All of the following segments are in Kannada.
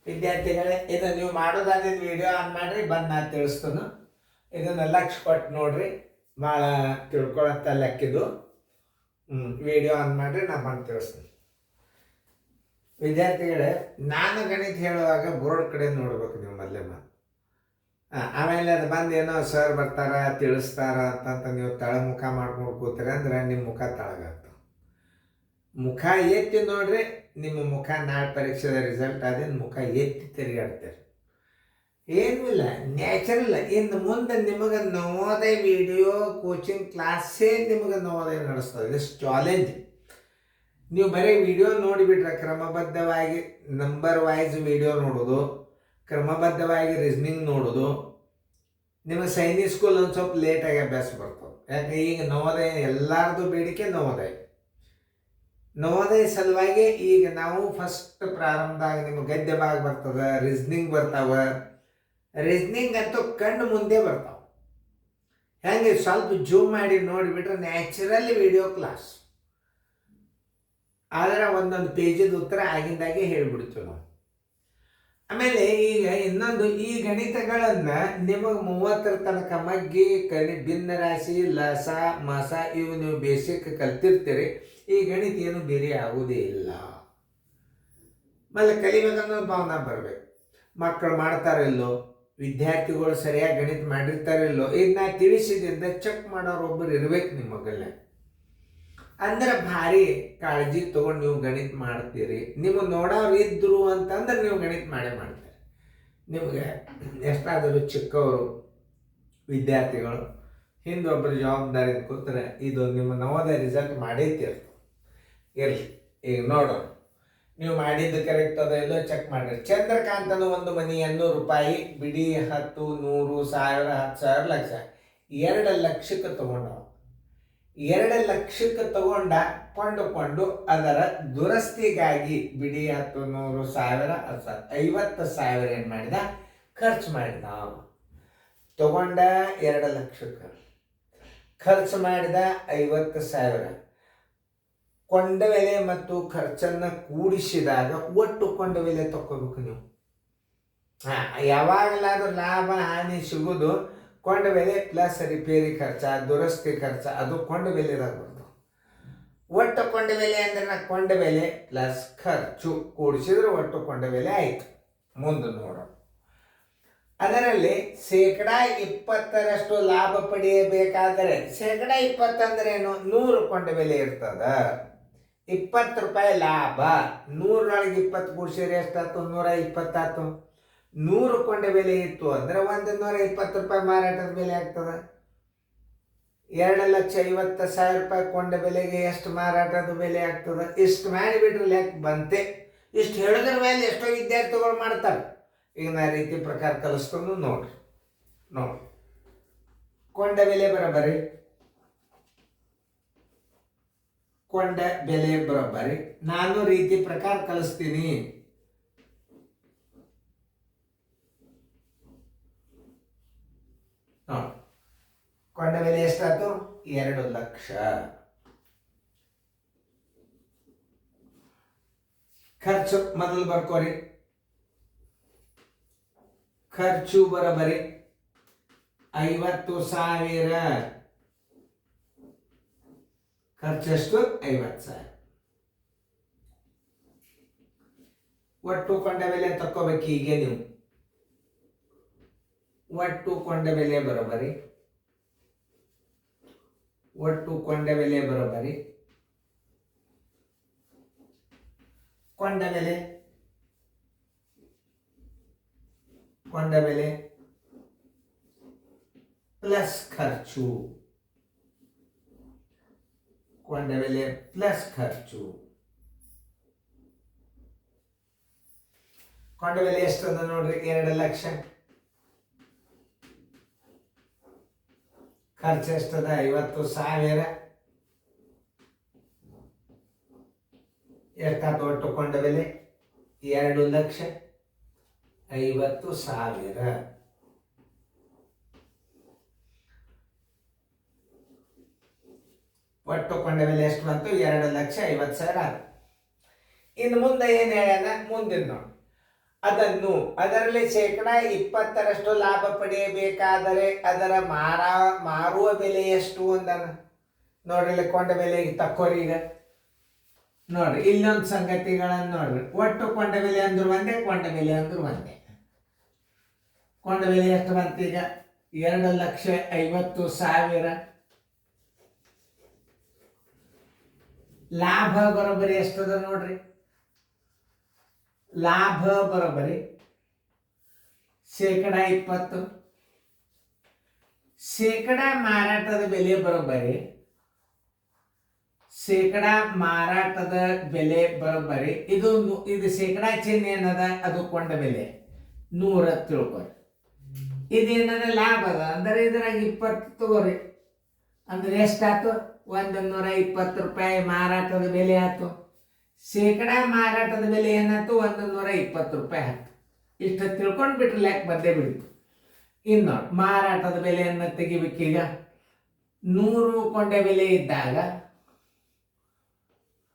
ವಿದ್ಯಾರ್ಥಿಗಳೇ, ಇದು ನೀವು ಮಾಡೋದಾದ್ರೆ ವಿಡಿಯೋ ಆನ್ ಮಾಡ್ರಿ, ಬಂದು ನಾನು ತಿಳಿಸ್ತಾನು. ಇದನ್ನ ಲಕ್ಷ ಕೊಟ್ಟು ನೋಡ್ರಿ, ಭಾಳ ತಿಳ್ಕೊಳತ್ತ ಲೆಕ್ಕಿದು. ವಿಡಿಯೋ ಆನ್ ಮಾಡ್ರಿ, ನಾ ಬಂದು ತಿಳಿಸ್ತೀನಿ. ವಿದ್ಯಾರ್ಥಿಗಳೇ, ನಾನು ಗಣಿತ ಹೇಳುವಾಗ ಬೋರ್ಡ್ ಕಡೆ ನೋಡ್ಬೇಕು ನೀವು ಮೊದಲೇ ಆಮೇಲೆ ಅದು ಬಂದು ಏನೋ ಸರ್ ಬರ್ತಾರ ತಿಳಿಸ್ತಾರ ಅಂತ ನೀವು ತಳಮುಖ ಮಾಡ್ಕೊಂಡು ಕೂತೀರ ಅಂದ್ರೆ ನಿಮ್ಮ ಮುಖ ತಳಗಾಗ್ತದೆ. ಮುಖ ಎತ್ತಿ ನೋಡ್ರಿ, ನಿಮ್ಮ ಮುಖ ನಾಳೆ ಪರೀಕ್ಷೆದ ರಿಸಲ್ಟ್ ಅದೇನು ಮುಖ ಎತ್ತಿ ತಿರುಗಾಡ್ತಾರೆ. ಏನೂ ಇಲ್ಲ, ನ್ಯಾಚುರಲ್. ಇನ್ನು ಮುಂದೆ ನಿಮಗೆ ನವೋದಯ ವಿಡಿಯೋ ಕೋಚಿಂಗ್ ಕ್ಲಾಸೇ ನಿಮಗೆ ನವೋದಯ ನಡೆಸ್ತದೆ. ಇದು ಚಾಲೆಂಜ್. ನೀವು ಬರೀ ವಿಡಿಯೋ ನೋಡಿಬಿಟ್ರೆ ಕ್ರಮಬದ್ಧವಾಗಿ ನಂಬರ್ ವೈಸ್ ವಿಡಿಯೋ ನೋಡೋದು, ಕ್ರಮಬದ್ಧವಾಗಿ ರೀಸ್ನಿಂಗ್ ನೋಡೋದು, ನಿಮಗೆ ಸೈನಿಕ್ ಸ್ಕೂಲ್ ಒಂದು ಸ್ವಲ್ಪ ಲೇಟಾಗಿ ಅಭ್ಯಾಸ ಬರ್ತದೆ. ಯಾಕೆ ಈಗ ನವೋದಯ ಎಲ್ಲರದು ಬೇಡಿಕೆ ನವೋದಯ ಸಲುವಾಗಿ ಈಗ ನಾವು ಫಸ್ಟ್ ಪ್ರಾರಂಭದಾಗ ನಿಮ್ಗೆ ಗದ್ಯ ಭಾಗ ಬರ್ತದೆ, ರೀಸ್ನಿಂಗ್ ಬರ್ತಾವೆ. ರೀಸ್ನಿಂಗ್ ಅಂತೂ ಕಣ್ಣು ಮುಂದೆ ಬರ್ತಾವೆ. ಹೆಂಗೆ ಸ್ವಲ್ಪ ಜೂಮ್ ಮಾಡಿ ನೋಡಿಬಿಟ್ರೆ ನ್ಯಾಚುರಲ್ ವಿಡಿಯೋ ಕ್ಲಾಸ್. ಆದರೆ ಒಂದೊಂದು ಪೇಜಿದ ಉತ್ತರ ಆಗಿಂದಾಗೆ ಹೇಳಿಬಿಡ್ತೀವಿ ನಾವು. ಆಮೇಲೆ ಈಗ ಇನ್ನೊಂದು, ಈ ಗಣಿತಗಳನ್ನು ನಿಮಗೆ 30ರ ತನಕ ಮಗ್ಗಿ ಭಿನ್ನ ರಾಶಿ, ಲಸ ಮಸ ಇವು ನೀವು ಬೇಸಿಕ್ ಕಲ್ತಿರ್ತೀರಿ. ಈ ಗಣಿತ ಏನು ಬೇರೆ ಆಗುವುದೇ ಇಲ್ಲ. ಆಮೇಲೆ ಕಲಿಬೇಕನ್ನೋ ಭಾವನೆ ಬರಬೇಕು. ಮಕ್ಕಳು ಮಾಡ್ತಾರಿಲ್ಲೋ, ವಿದ್ಯಾರ್ಥಿಗಳು ಸರಿಯಾಗಿ ಗಣಿತ ಮಾಡಿರ್ತಾರಿಲ್ಲೋ, ಇದನ್ನ ತಿಳಿಸಿದಿಂದ ಚೆಕ್ ಮಾಡೋರು ಒಬ್ಬರು ಇರ್ಬೇಕು ನಿಮ್ಮ ಮಗಲ್ಲೇ. ಅಂದ್ರೆ ಭಾರಿ ಕಾಳಜಿ ತಗೊಂಡು ನೀವು ಗಣಿತ ಮಾಡ್ತೀರಿ. ನಿಮಗೆ ನೋಡೋರು ಇದ್ರು ಅಂತಂದ್ರೆ ನೀವು ಗಣಿತ ಮಾಡ್ತೀರಿ. ನಿಮಗೆ ಎಷ್ಟಾದರೂ ಚಿಕ್ಕವರು ವಿದ್ಯಾರ್ಥಿಗಳು ಹಿಂದೊಬ್ಬರು ಜವಾಬ್ದಾರಿ ಕೂತ್ರೆ ಇದು ನಿಮ್ಮ ನವೋದಯ ರಿಸಲ್ಟ್ ಮಾಡೈತಿರ್ತದೆ. ಇರಲಿ, ಈಗ ನೋಡೋಣ ನೀವು ಮಾಡಿದ್ದು ಕರೆಕ್ಟ್ ಅದ ಇಲ್ಲೋ ಚೆಕ್ ಮಾಡಿರಿ. ಚಂದ್ರಕಾಂತನ ಒಂದು ಮನಿ 800 ರೂಪಾಯಿ, ಬಿಡಿ 10, 100, 1000, 10,000, ಲಕ್ಷ 2 ಲಕ್ಷಕ್ಕೆ ತಗೊಂಡವ. 2 ಲಕ್ಷಕ್ಕೆ ಕೊಂಡುಕೊಂಡು ಅದರ ದುರಸ್ತಿಗಾಗಿ ಬಿಡಿ 10, 100, 1000, 50,000 ಏನು ಮಾಡಿದ, ಖರ್ಚು ಮಾಡಿದ. ತಗೊಂಡ 2 ಲಕ್ಷಕ್ಕೆ, ಖರ್ಚು ಮಾಡಿದ 50,000. ಕೊಂಡ ಬೆಲೆ ಮತ್ತು ಖರ್ಚನ್ನು ಕೂಡಿಸಿದಾಗ ಒಟ್ಟು ಕೊಂಡ ಬೆಲೆ ತಗೋಬೇಕು ನೀವು. ಯಾವಾಗಲಾದ್ರೂ ಲಾಭ ಹಾನಿ ಸಿಗೋದು ಕೊಂಡ ಬೆಲೆ ಪ್ಲಸ್ ರಿಪೇರಿ ಖರ್ಚ, ದುರಸ್ತಿ ಖರ್ಚ, ಅದು ಕೊಂಡ ಬೆಲೆದಾಗ ಬರ್ತದೆ. ಒಟ್ಟು ಕೊಂಡ ಬೆಲೆ ಅಂದ್ರೆ ಕೊಂಡ ಬೆಲೆ ಪ್ಲಸ್ ಖರ್ಚು ಕೂಡಿಸಿದ್ರೆ ಒಟ್ಟು ಕೊಂಡ ಬೆಲೆ ಆಯಿತು. ಮುಂದೆ ನೋಡೋಣ. ಅದರಲ್ಲಿ 20% ಲಾಭ ಪಡೆಯಬೇಕಾದರೆ 20% ಅಂದ್ರೆ ಏನು? 100 ಕೊಂಡ ಬೆಲೆ ಇರ್ತದ, 20 ರೂಪಾಯಿ ಲಾಭ. 100ರೊಳಗೆ 20 ಕೂಡಿಸಿದ್ರೆ ಎಷ್ಟಾಯ್ತು? 120 ಆಯ್ತು. 100 ಕೊಂಡ ಬೆಲೆ ಇತ್ತು ಅಂದ್ರೆ 120 ರೂಪಾಯಿ ಮಾರಾಟದ ಬೆಲೆ ಆಗ್ತದೆ. 2,50,000 ರೂಪಾಯಿ ಕೊಂಡ ಬೆಲೆಗೆ ಎಷ್ಟು ಮಾರಾಟದ ಬೆಲೆ ಆಗ್ತದೆ? ಇಷ್ಟು ಮಾಡಿಬಿಟ್ರೆ ಲೆಕ್ಕ ಬಂತೆ. ಇಷ್ಟು ಹೇಳಿದ್ರ ಮೇಲೆ ಎಷ್ಟೋ ವಿದ್ಯಾರ್ಥಿಗಳು ಮಾಡ್ತಾರೆ. ಈಗ ನಾ ರೀತಿ ಪ್ರಕಾರ ಕಲಿಸ್ಕೊಂಡು ನೋಡ್ರಿ. ಕೊಂಡ ಬೆಲೆ ಬರೋಬ್ಬರಿ, ಕೊಂಡ ಬೆಲೆ ಬರೋಬ್ಬರಿ. ನಾನು ರೀತಿ ಪ್ರಕಾರ ಕಲಿಸ್ತೀನಿ. ಕೊಂಡ ಬೆಲೆ ಎಷ್ಟಾಯ್ತು? 2 ಲಕ್ಷ. ಖರ್ಚು ಮೊದಲು ಬರ್ಕೋರಿ. ಖರ್ಚು ಬರೋಬ್ಬರಿ 50,000. ಖರ್ಚೆಷ್ಟು? 50,000. ಒಟ್ಟು ಕೊಂಡ ಬೆಲೆ ತಕ್ಕೋಬೇಕು. ಈಗ ನೀವು ಒಟ್ಟು ಕೊಂಡ ಬೆಲೆ ಬರೋಬ್ಬರಿ, ಒಟ್ಟು ಕೊಂಡ ಬೆಲೆ ಬರೋಬ್ಬರಿ. ಕೊಂಡ ಬೆಲೆ ಪ್ಲಸ್ ಖರ್ಚು, ಕೊಂಡ ಬೆಲೆ ಪ್ಲಸ್ ಖರ್ಚು. ಕೊಂಡ ಬೆಲೆ ಎಷ್ಟಂದ ನೋಡ್ರಿ? 2 ಲಕ್ಷ. ಖರ್ಚು ಎಷ್ಟದ? 50,000. ಎಷ್ಟಾಯ್ತು ಒಟ್ಟು ಕೊಂಡ ಬೆಲೆ? 2,50,000. ಒಟ್ಟು ಕೊಂಡ ಬೆಲೆ ಎಷ್ಟು ಬಂತು? 2,50,000 ಆಯ್ತು. ಇನ್ನು ಮುಂದೆ ಏನು ಹೇಳ್ಯಾನ? ಮುಂದಿನ ನೋಡಿ. ಅದನ್ನು ಅದರಲ್ಲಿ 20% ಲಾಭ ಪಡೆಯಬೇಕಾದರೆ ಅದರ ಮಾರುವ ಬೆಲೆ ಎಷ್ಟು ಅಂದನ. ನೋಡ್ರಿ ಕೊಂಡ ಬೆಲೆ ತಕ್ಕೋರಿ. ಈಗ ನೋಡ್ರಿ ಇಲ್ಲೊಂದು ಸಂಗತಿಗಳನ್ನು ನೋಡ್ರಿ. ಒಟ್ಟು ಕೊಂಡ ಬೆಲೆ ಅಂದ್ರು ಒಂದೇ, ಕೊಂಡ ಬೆಲೆ ಅಂದ್ರು ಒಂದೇ. ಕೊಂಡ ಬೆಲೆ ಎಷ್ಟು ಬಂತೀಗ? 2,50,000. ಲಾಭ ಬರೋಬ್ಬರಿ ಎಷ್ಟದ ನೋಡ್ರಿ. ಲಾಭ ಬರೋಬ್ಬರಿ 20%. ಶೇಕಡ ಮಾರಾಟದ ಬೆಲೆ ಬರೋಬ್ಬರಿ ಮಾರಾಟದ ಬೆಲೆ ಬರೋಬ್ಬರಿ ಇದು ಶೇಕಡಾ ಚಿಹ್ನೆ ಏನದ, ಅದು ಕೊಂಡ ಬೆಲೆ 100 ತಿಳ್ಕೊರಿ. ಇದೇನದ ಲಾಭ ಅದ ಅಂದರೆ ಇದ್ರಾಗ 20 ತಗೋರಿ. ಅಂದ್ರೆ ಎಷ್ಟಾಯ್ತು? 120 ರೂಪಾಯಿ ಮಾರಾಟದ ಬೆಲೆ ಆಯ್ತು. ಶೇಕಡಾ ಮಾರಾಟದ ಬೆಲೆ ಏನಾಯ್ತು? 120 ರೂಪಾಯಿ ಆಯ್ತು. ಇಷ್ಟ ತಿಳ್ಕೊಂಡು ಬಿಟ್ರೆ ಲೆಕ್ಕ ಬಂದೇ ಬಿಡ್ತು. ಇನ್ನು ಮಾರಾಟದ ಬೆಲೆಯನ್ನು ತೆಗಿಬೇಕೀಗ. 100 ಕೊಂಡೆ ಬೆಲೆ ಇದ್ದಾಗ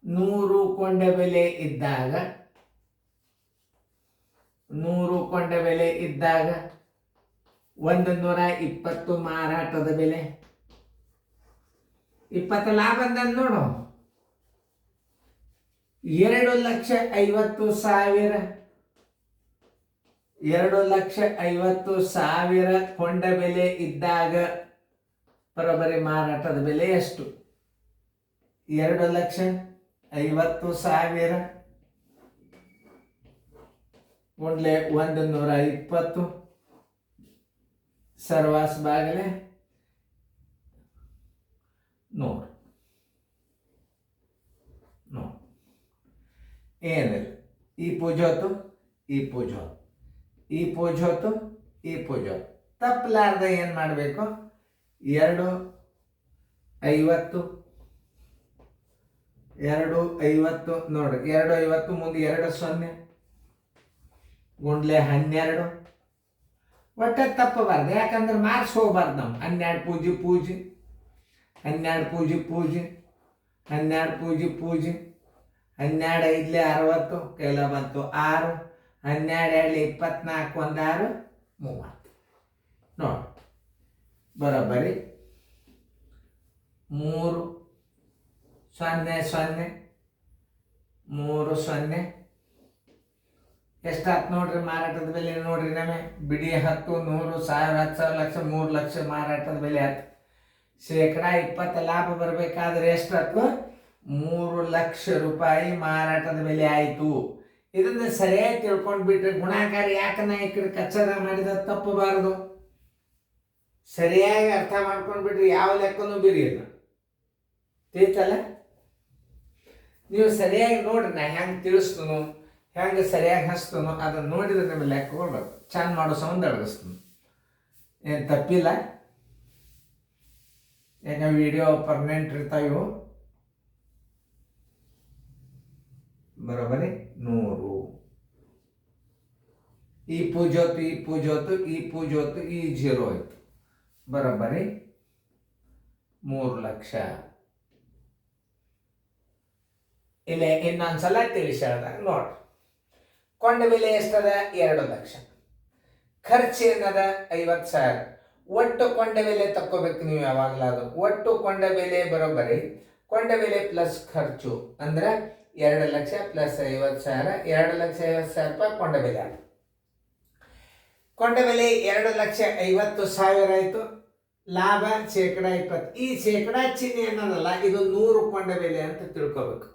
100 ಕೊಂಡೆ ಬೆಲೆ ಇದ್ದಾಗ 120 ಮಾರಾಟದ ಬೆಲೆ, 20 ಲಾಭ ಅಂದ ನೋಡು. 2,50,000 2,50,000 ಕೊಂಡ ಬೆಲೆ ಇದ್ದಾಗ ಬರೋಬ್ಬರಿ ಮಾರಾಟದ ಬೆಲೆ ಎಷ್ಟು? 2,50,000 ಗುಂಡ್ಲೆ 120 ಸರ್ವಾಸ್ ಬಾಗಲೆ 100. ಏನಿಲ್ಲ, ಈ ಪೂಜೋತು ಈ ಪೂಜೋತು ತಪ್ಪಲಾರ್ದ ಏನು ಮಾಡಬೇಕು? 2,50 ನೋಡ್ರಿ. 2,50 ಮುಂದೆ 2 0 ಗುಂಡ್ಲೆ 12. ಒಟ್ಟೆ ತಪ್ಪಬಾರ್ದು, ಯಾಕಂದ್ರೆ ಮಾರ್ಕ್ಸ್ ಹೋಗ್ಬಾರ್ದು. ನಾವು 12 ಪೂಜಿ 12 ಪೂಜಿ 12 ಪೂಜಿ 12 5 60 ಕೈಲ ಬಂತು 6. 12 2 24 1 6 30 ನೋಡಿ. ಬರೋಬ್ಬರಿ 3 0 0 3 0 ಎಷ್ಟಾಯ್ತು ನೋಡ್ರಿ ಮಾರಾಟದ ಬೆಲೆ. ನೋಡ್ರಿ ನಮಗೆ ಬಿಡಿ 10 100 1000 10,000 ಲಕ್ಷ 3 ಲಕ್ಷ ಮಾರಾಟದ ಬೆಲೆ ಆಯ್ತು. ಶೇಕಡಾ 20 ಲಾಭ ಬರಬೇಕಾದ್ರೆ ಎಷ್ಟಾಯ್ತು? 3 ಲಕ್ಷ ರೂಪಾಯಿ ಮಾರಾಟದ ಬೆಲೆ ಆಯಿತು. ಇದನ್ನ ಸರಿಯಾಗಿ ತಿಳ್ಕೊಂಡು ಬಿಟ್ರೆ ಗುಣಾಕಾರ ಯಾಕೆ ನಾ ಈ ಕಡೆ ಕಚ್ಚಡ ಮಾಡಿದ ತಪ್ಪಬಾರದು. ಸರಿಯಾಗಿ ಅರ್ಥ ಮಾಡ್ಕೊಂಡು ಬಿಟ್ರೆ ಯಾವ ಲೆಕ್ಕನೂ ಬಿರಿಯಲ್ಲ. ತಿಳಿತಲ್ಲ? ನೀವು ಸರಿಯಾಗಿ ನೋಡ್ರಿ, ನಾ ಹೆಂಗೆ ತಿಳಿಸ್ತನು, ಹೆಂಗೆ ಸರಿಯಾಗಿ ಹಚ್ತನೋ ಅದನ್ನು ನೋಡಿದ್ರೆ ನಿಮಗೆ ಲೆಕ್ಕ ಕೊಡ್ಬೇಕು. ಚಂದ ಮಾಡೋ ಸಂಬಂಧ ಅಡಗಿಸ್ತೀನಿ, ಏನು ತಪ್ಪಿಲ್ಲ. ಈಗ ವಿಡಿಯೋ ಪರ್ಮನೆಂಟ್ ಇರ್ತಾವೆ. ಬರೋಬರಿ 100. ಈ ಪೂಜೋತು ಈ 0 ಆಯ್ತು. ಬರೋಬ್ಬರಿ 3 ಲಕ್ಷ. ಇಲ್ಲ ಇನ್ನೊಂದ್ಸಲ ತಿಳಿಸಿ ಹೇಳ್ದಾಗ ನೋಡ್ರಿ. ಕೊಂಡ ಬೆಲೆ ಎಷ್ಟದ? 2 ಲಕ್ಷ. ಖರ್ಚು ಏನದ? 50,000. ಒಟ್ಟು ಕೊಂಡ ಬೆಲೆ ತಕ್ಕೋಬೇಕು ನೀವು ಯಾವಾಗಲಾದ್ರು. ಒಟ್ಟು ಕೊಂಡ ಬೆಲೆ ಬರೋಬ್ಬರಿ ಕೊಂಡ ಬೆಲೆ ಪ್ಲಸ್ ಖರ್ಚು ಅಂದ್ರೆ 2 ಲಕ್ಷ ಪ್ಲಸ್ 50,000. 2,50,000 ರೂಪಾಯಿ ಕೊಂಡ ಬೆಲೆ ಆಯ್ತು. ಕೊಂಡ ಬೆಲೆ 2,50,000 ಆಯಿತು. ಲಾಭ ಶೇಕಡಾ 20. ಈ ಶೇಕಡಾ ಚಿಹ್ನೆ ಏನದಲ್ಲ, ಇದು 100 ಕೊಂಡ ಬೆಲೆ ಅಂತ ತಿಳ್ಕೊಬೇಕು.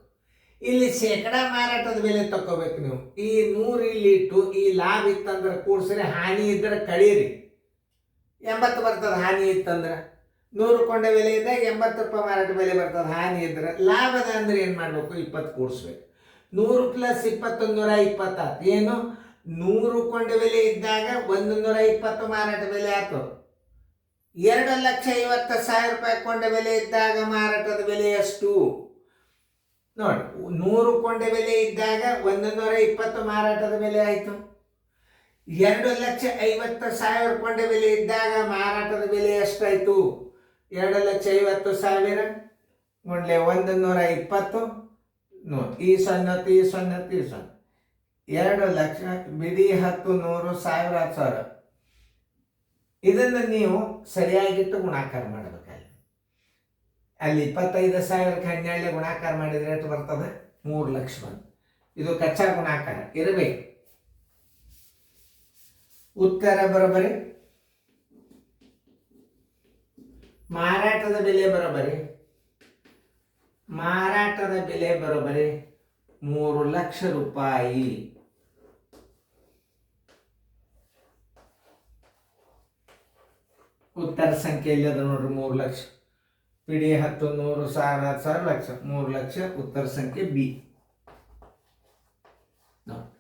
ಇಲ್ಲಿ ಶೇಕಡಾ ಮಾರಾಟದ ಬೆಲೆ ತಕ್ಕೋಬೇಕು ನೀವು. ಈ 100 ಇಲ್ಲಿ ಇಟ್ಟು ಈ ಲಾಭ ಇತ್ತಂದ್ರೆ ಕೂಡ್ಸ್ರಿ, ಹಾನಿ ಇದ್ರೆ ಕಳೀರಿ. 80 ಬರ್ತದೆ ಹಾನಿ ಇತ್ತಂದ್ರೆ. 100 ಕೊಂಡ ಬೆಲೆ ಇದ್ದಾಗ 80 ರೂಪಾಯಿ ಮಾರಾಟ ಬೆಲೆ ಬರ್ತದೆ ಹಾನಿ ಇದ್ರೆ. ಲಾಭದ ಅಂದ್ರೆ ಏನು ಮಾಡಬೇಕು? 20 ಕೂಡಿಸ್ಬೇಕು. 100 ಪ್ಲಸ್ 20 120 ಆಯ್ತು. ಏನು? 100 ಕೊಂಡ ಬೆಲೆ ಇದ್ದಾಗ 120 ಮಾರಾಟ ಬೆಲೆ ಆಯ್ತು. 2,50,000 ರೂಪಾಯಿ ಕೊಂಡ ಬೆಲೆ ಇದ್ದಾಗ ಮಾರಾಟದ ಬೆಲೆ ಎಷ್ಟು ನೋಡಿ. 100 ಕೊಂಡ ಬೆಲೆ ಇದ್ದಾಗ 120 ಮಾರಾಟದ ಬೆಲೆ ಆಯಿತು. 2,50,000 ಕೊಂಡ ಬೆಲೆ ಇದ್ದಾಗ ಮಾರಾಟದ ಬೆಲೆ ಎಷ್ಟಾಯಿತು? 2,50,000 ಗುಂಡ್ಲೆ 120 ನೋಡಿ. ಈ 0 ಈ 0 ಈ 0. 2 ಲಕ್ಷ ಬಿಡಿ 10 100 1000 10,000. ಇದನ್ನು ನೀವು ಸರಿಯಾಗಿಟ್ಟು ಗುಣಾಕಾರ ಮಾಡಬೇಕಲ್ಲಿ. ಅಲ್ಲಿ 25,000ಕ್ಕೆ 12 ಗುಣಾಕಾರ ಮಾಡಿದ್ರೆ ಎಷ್ಟು ಬರ್ತದೆ? 3 ಲಕ್ಷ ಬಂದು. ಇದು ಕಚ್ಚಾ ಗುಣಾಕಾರ ಇರಬೇಕು. ಉತ್ತರ ಬರೋಬರಿ. ಮಾರಾಟದ ಬೆಲೆ ಬರೋಬರಿ. ಮಾರಾಟದ ಬೆಲೆ ಬರೋಬರಿ 3 ಲಕ್ಷ ರೂಪಾಯಿ. ಉತ್ತರ ಸಂಖ್ಯೆ ಇಲ್ಲದ ನೋಡ್ರಿ 3 ಲಕ್ಷ. ಪಿಡಿ 10 100 1000 10,000 ಲಕ್ಷ 3 ಲಕ್ಷ. ಉತ್ತರ ಸಂಖ್ಯೆ ಬಿ.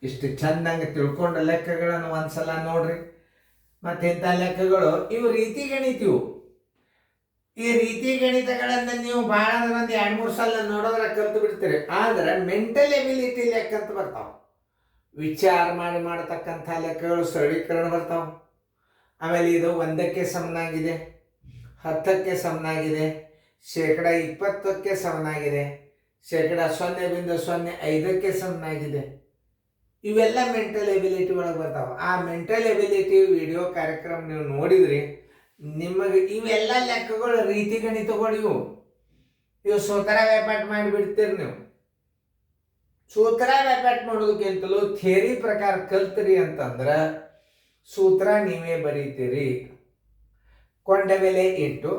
ಇಷ್ಟು ಚಂದಂಗೆ ತಿಳ್ಕೊಂಡ ಲೆಕ್ಕಗಳನ್ನು ಒಂದ್ಸಲ ನೋಡ್ರಿ. ಮತ್ತೆ ಇಂಥ ಲೆಕ್ಕಗಳು ಇವು ರೀತಿ ಗಣಿತವು. ಈ ರೀತಿ ಗಣಿತಗಳನ್ನು ನೀವು ಬಹಳ ಒಂದು 2-3 ಸಲ ನೋಡೋದ್ರ ಕಲ್ತು ಬಿಡ್ತೀರಿ. ಆದ್ರೆ ಮೆಂಟಲ್ ಎಬಿಲಿಟಿ ಲೆಕ್ಕ ಅಂತ ಬರ್ತಾವ. ವಿಚಾರ ಮಾಡಿ ಮಾಡತಕ್ಕಂಥ ಲೆಕ್ಕಗಳು ಸರಳೀಕರಣ ಬರ್ತಾವ. ಆಮೇಲೆ ಇದು 1ಕ್ಕೆ ಸಮನಾಗಿದೆ, 10ಕ್ಕೆ ಸಮನಾಗಿದೆ, 20%ಕ್ಕೆ ಸಮನಾಗಿದೆ, 0.05ಕ್ಕೆ ಸಮನಾಗಿದೆ. ಇವೆಲ್ಲ ಮೆಂಟಲ್ ಎಬಿಲಿಟಿ ಒಳಗೆ ಬರ್ತಾವ. ಆ ಮೆಂಟಲ್ ಎಬಿಲಿಟಿ ವಿಡಿಯೋ ಕಾರ್ಯಕ್ರಮ ನೀವು ನೋಡಿದ್ರಿ, ನಿಮಗೆ ಇವೆಲ್ಲ ಲೆಕ್ಕಗಳು ರೀತಿ ಗಣಿತಗಳು ಇವು ಸೂತ್ರ ವ್ಯಾಪಾಟ ಮಾಡಿಬಿಡ್ತೀರಿ ನೀವು. ಸೂತ್ರ ವ್ಯಾಪಾಟ ಮಾಡೋದಕ್ಕಿಂತಲೂ ಥಿಯರಿ ಪ್ರಕಾರ ಕಲ್ತ್ರಿ ಅಂತಂದ್ರೆ ಸೂತ್ರ ನೀವೇ ಬರೀತೀರಿ. ಕೊಂಡ ಬೆಲೆ ಇಂಟು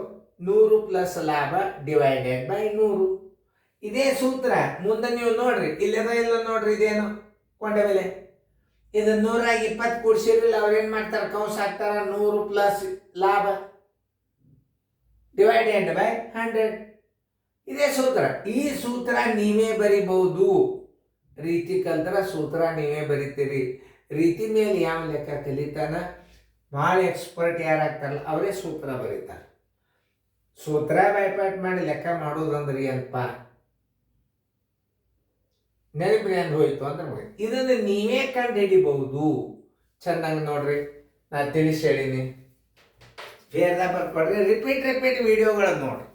100 ಪ್ಲಸ್ ಲಾಭ ಡಿವೈಡೆಡ್ ಬೈ 100. ಇದೇ ಸೂತ್ರ ಮುಂದೆ ನೀವು ನೋಡ್ರಿ. ಇಲ್ಲದ ಇಲ್ಲ ನೋಡ್ರಿ, ಇದೇನು ಕೊಂಡ ಬೆಲೆ. ಇದು 120 ಕೂಡಿಸಿರ್ಲಿಲ್ಲ, ಅವ್ರೇನ್ ಮಾಡ್ತಾರೆ? ಕೌಂಸ್ ಹಾಕ್ತಾರ 100 ಪ್ಲಸ್ ಲಾಭ ಡಿವೈಡೆಡ್ ಬೈ 100. ಇದೇ ಸೂತ್ರ. ಈ ಸೂತ್ರ ನೀವೇ ಬರಿಬಹುದು. ರೀತಿ ಕಲ್ತರ ಸೂತ್ರ ನೀವೇ ಬರಿತೀರಿ. ರೀತಿ ಮೇಲೆ ಯಾವ ಲೆಕ್ಕ ಕಲಿತಾನ ಭಾಳ ಎಕ್ಸ್ಪರ್ಟ್ ಯಾರಾಗ್ತಾರಲ್ಲ ಅವರೇ ಸೂತ್ರ ಬರೀತಾರೆ. ಸೂತ್ರ ಬೈಪಾಟ್ ಮಾಡಿ ಲೆಕ್ಕ ಮಾಡೋದಂದ್ರೆ ಏನಪ್ಪ ನೆನಪಿನ ಹೋಯ್ತು ಅಂದ್ರೆ ಇದನ್ನು ನೀವೇ ಕಂಡು ಹಿಡಿಬಹುದು. ಚೆನ್ನಾಗಿ ನೋಡ್ರಿ, ನಾ ತಿಳಿಸಿ ಹೇಳೀನಿ. ಬೇರೆದ ಬರ್ಕೊಡ್ರಿ. ರಿಪೀಟ್ ವಿಡಿಯೋಗಳನ್ನು ನೋಡ್ರಿ.